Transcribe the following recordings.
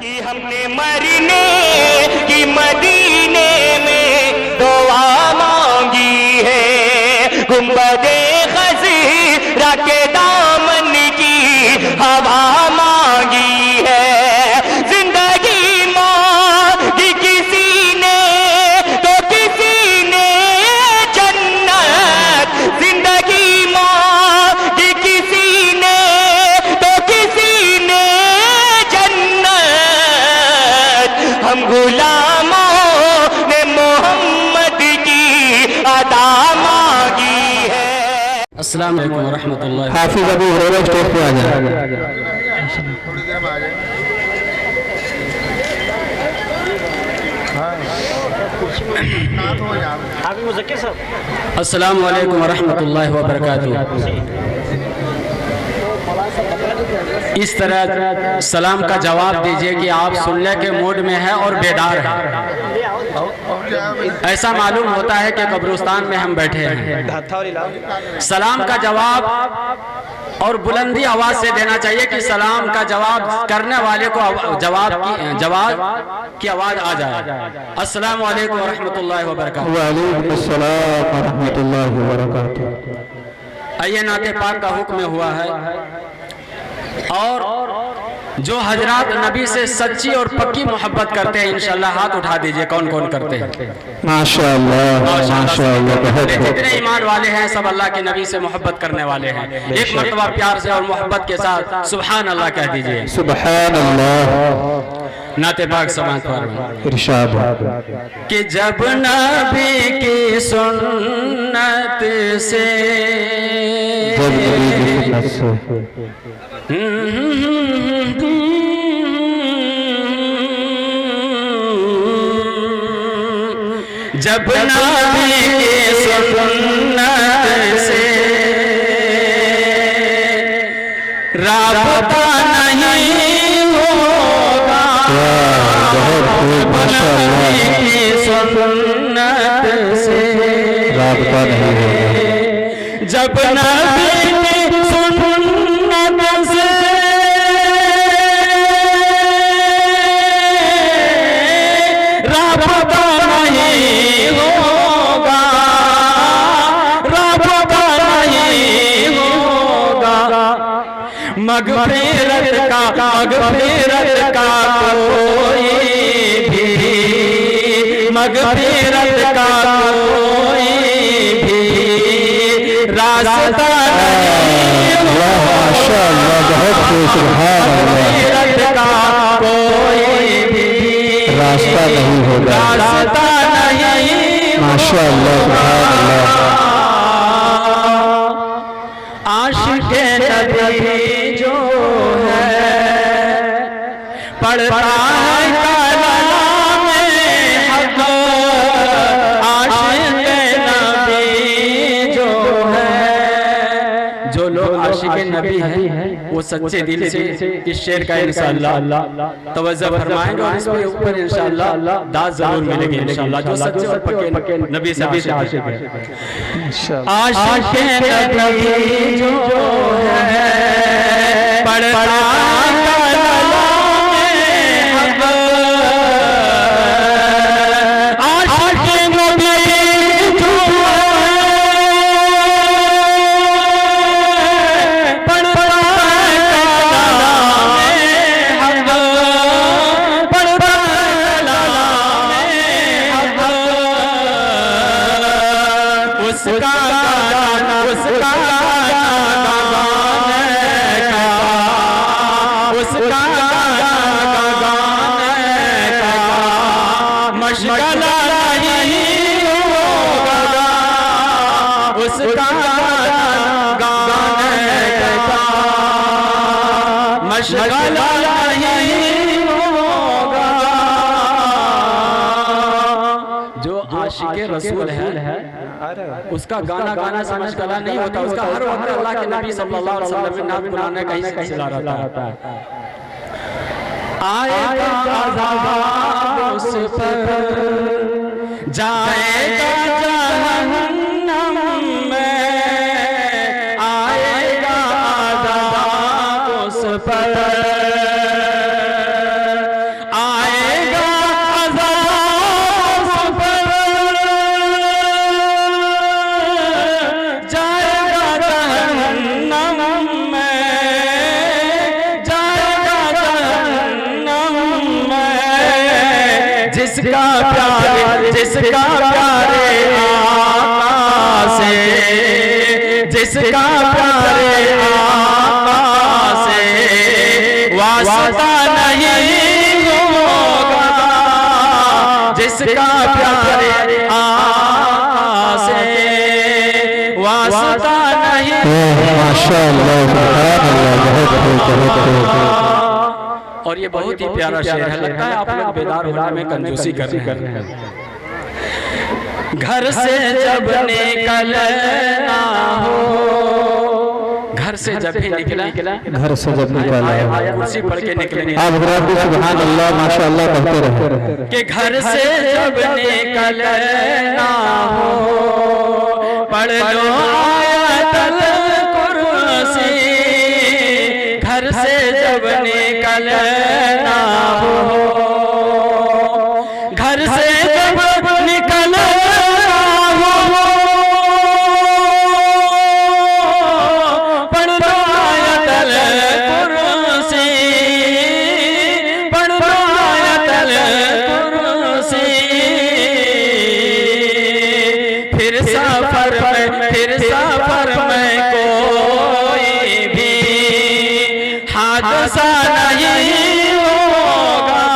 कि हमने मरने की मदीने में दुआ मांगी है, गुंबदे खज़ीरा के दामन की हवा मांगी है। जिंदगी मांगी किसी ने तो किसी ने जन्नत, जिंदगी मांगी किसी ने तो किसी ने हम गुलामों ने मोहम्मद की अदा मांगी है। अस्सलाम वालेकुम व रहमतुल्लाह। हाफिज अबू हुरैरा स्टेज पे आ जाए। अस्सलाम वालेकुम व रहमतुल्लाह व बरकातुहू। इस तरह सलाम का जवाब दीजिए कि आप सुनने के मूड में हैं और बेदार हैं। ऐसा मालूम होता है कि कब्रिस्तान में हम बैठे हैं। सलाम का जवाब और बुलंदी आवाज से देना चाहिए कि सलाम का जवाब करने वाले को जवाब की आवाज आ जाए। अस्सलाम वालेकुम व रहमतुल्लाहि व बरकातुहू। वालेकुम अस्सलाम व रहमतुल्लाहि व बरकातुहू। आइए नाते पाक का हुक्म हुआ है और जो हजरात नबी से सच्ची और पक्की मोहब्बत करते हैं इंशाल्लाह हाथ उठा दीजिए। कौन कौन करते हैं? माशाअल्लाह माशाअल्लाह। जितने ईमान वाले हैं सब अल्लाह के नबी से मोहब्बत करने वाले हैं। एक मर्तबा प्यार से और मोहब्बत के साथ सुभान अल्लाह कह दीजिए। सुभान अल्लाह। नाते पाक समाज पर इरशाद कि जब नबी की सुन्नत से जब नबी की सुन्नत से राबता नहीं होगा, नबी की सुन्नत से राबता नहीं होगा। जब नबी की सुन्नत से राबता नहीं होगा, राबता नहीं होगा, मगफिरत का कोई भी, मगफिरत का कोई भी रास्ता नहीं होगा, माशाअल्लाह बहुत खूब। सुभान मगफिरत का कोई भी रास्ता नहीं होगा, रास्ता नहीं माशाअल्लाह सुभान अल्लाह। आशिक़ नबी जो है पढ़ता है कलाम हक़, आशिक़ नबी जो है, जो लोग आशिक़ नबी हैं वो सच्चे दिल से इस शेर का इंशाअल्लाह तवज्जो फरमाएंगे और इसके ऊपर इंशाअल्लाह दाद जरूर मिलेगी इंशाअल्लाह। जो सच्चे और पक्के नबी से आशिक़ है, आशिक़ नबी जो है पढ़ता कलाम हक़, आशिक़ नबी जो है पढ़ता कलाम हक़, पढ़ता कलाम हक़, उसका गाना उसका मशगला नहीं होगा, उसका गाने का मशगला नहीं होगा। जो आशिक़े रसूल है उसका गाना गाना से मशगला नहीं होता, उसका हर वक्त अल्लाह के नबी सल्लल्लाहु अलैहि वसल्लम ने नाम बुलाने का ही सिलसिला रहता है। आएगा अज़ाब उस पर, जाएगा जहन्नम में, आएगा अज़ाब उस पर, जिसका प्यारे आका से, जिसका प्यारे आका से वास्ता नहीं होगा, जिसका प्यारे आका से वास्ता नहीं। माशाअल्लाह, बहुत और ये बहुत ही प्यारा शेर है, लगता है आप लोग बेदार होने में कंजूसी कर रहे हैं। घर से जब निकलना हो, घर से जब भी निकला, घर से जब निकला कुर्सी पढ़ के निकलेंगे आप सुभान अल्लाह माशाअल्लाह कहते रहे कि घर से जब निकलना हो पढ़ लो आयतल कुर्सी, घर से जब निकलना हो, घर से जब निकलना हो पढ़ लो आयतल कुर्सी, पढ़ लो आयतल कुर्सी। फिर सफर में कोई भी हादसा नहीं होगा,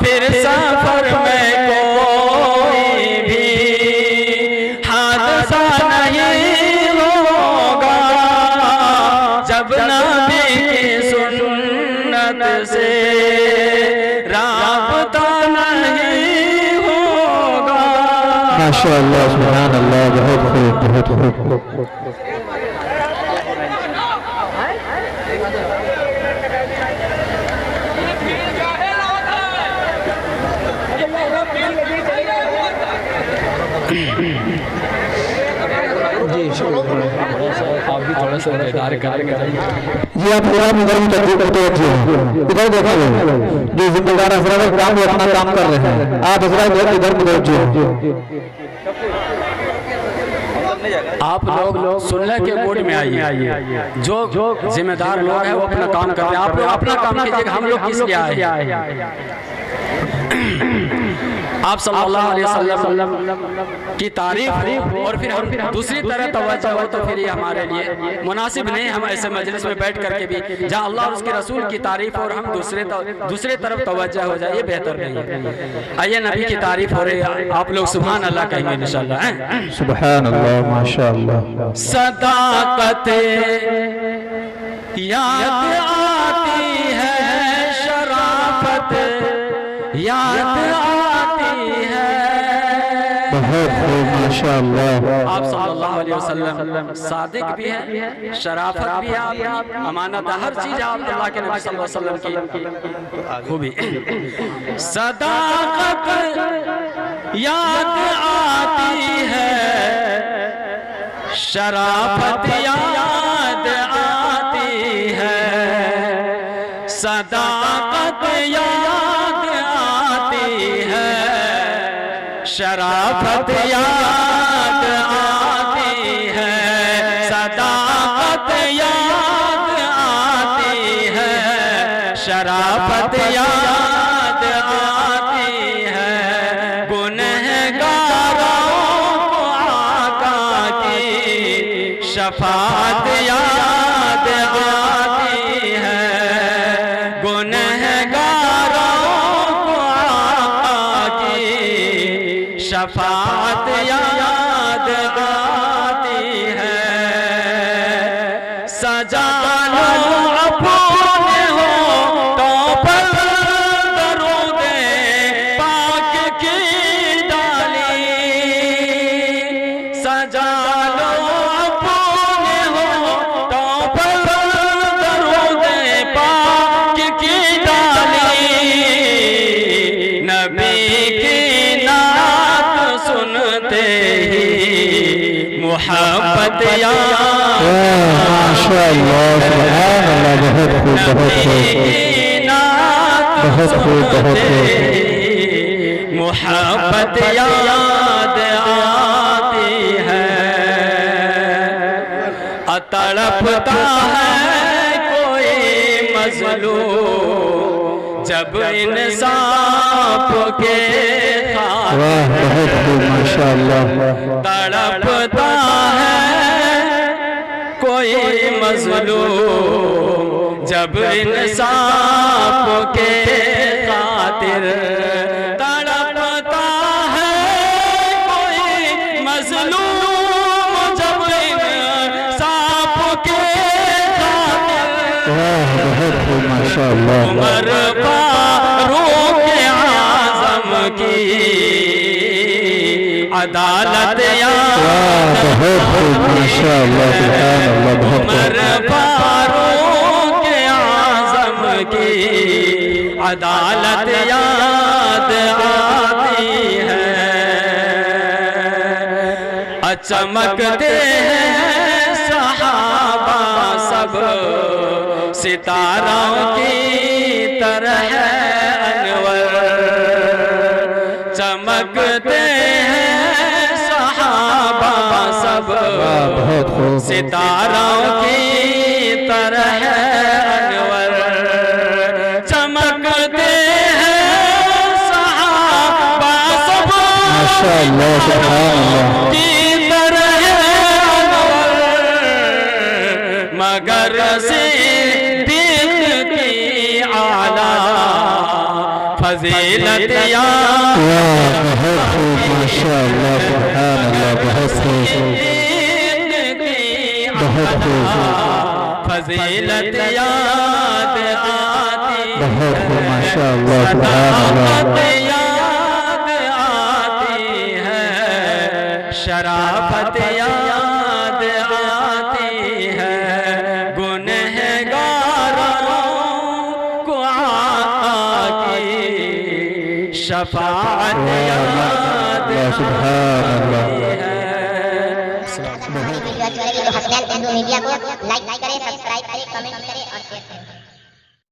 फिर सफर में कोई भी हादसा नहीं होगा, जब नबी की सुन्नत से राबता नहीं होगा। माशाअल्लाह, सुभान अल्लाह, बहुत खूब, बहुत खूब। आप भी थोड़ा सा बेदार करेंगे जी, आप पूरा इधर में तकलीफ करते रखिए, इधर देखो जो जिम्मेदार हजरात काम वो अपना काम कर रहे हैं, आप हजरात इधर मुतवज्जो। आप लोग सुनने के मूड में आइए, जो जिम्मेदार लोग हैं वो अपना काम कर रहे हैं, आप लोग अपना काम कीजिएगा, हम लोग किस लिए आए हैं। आप सल्लल्लाहु अलैहि वसल्लम की तारीफ और फिर हम दूसरी तरह तवज्जो हो तो फिर ये हमारे लिए मुनासिब नहीं। हम ऐसे मजलिस में बैठ करके भी जहाँ अल्लाह और उसके रसूल की तारीफ और हम दूसरे तरफ तवज्जो हो जाए, ये बेहतर नहीं है। आइए, नबी की तारीफ हो रही है, आप लोग सुभान अल्लाह कहेंगे इंशाअल्लाह। सुभान अल्लाह, माशाअल्लाह। सदाकत याद आती है, शराफत याद आती है, बहुत खूब, माशाअल्लाह। आप सल्लल्लाहु अलैहि वसल्लम सादिक भी है, शराफत भी है, अमानत, हर चीज आप अल्लाह के नबी सल्लल्लाहु अलैहि वसल्लम की खूबी। सदाकत याद आती है, शराफत याद आती है, सदाकत याद आती है, शराफत याद आती है, सदाकत याद आती है, शराफत याद आती है, गुनहगारों को आका की शफाअत याद आती है, गुनहगारों को आका की शफाअत याद आती है। सजा लो अपने हो तो पर दरूदे पाक की डाली, सजा लो अपने हो तो पर दरूदे पाक की डाली, नबी की नात सुनते ही मोहब्बत याद, माशाअल्लाह, सुभान अल्लाह, बहुत खूब, बहुत खूब, बहुत खूब, बहुत खूब। मोहब्बत याद आती है, तड़पता है कोई मजलूम जब इंसाफ के वाह बहुत खूब माशाअल्लाह। तड़पता है कोई मजलूम, जब इंसाफ के खातिर तड़पता है कोई मजलूम, जब इंसाफ के खातिर। वाह बहुत खूब माशाअल्लाह। उमर फारूक आज़म की अदालत याद, बहुत खूब माशाअल्लाह सुभान अल्लाह बहुत उमर फारूक आज़म की अदालत याद आती है। चमकते हैं सहाबा सब सितारों की तरह अनवर, चमकते हैं सहाबा सब बहुत खूब सितारों की तरह अनवर, चमकते हैं सहाबा सब माशाअल्लाह सुभान अल्लाह। की तरह अनवर, मगर सिद्दीक की आला फजीलत याद, बहुत खूब माशाअल्लाह सुभान अल्लाह बहुत खूब बहुत खूब फजीलत याद आती, बहुत खूब माशाअल्लाह सुभान अल्लाह। याद आती है, शराफत याद आती है, गुनहगारों को आका की शफाअत याद सुभान अल्लाह। वीडियो अच्छी लगी तो हसनैन हिंदू मीडिया को लाइक करें, सब्सक्राइब करें, कमेंट करें और शेयर करें।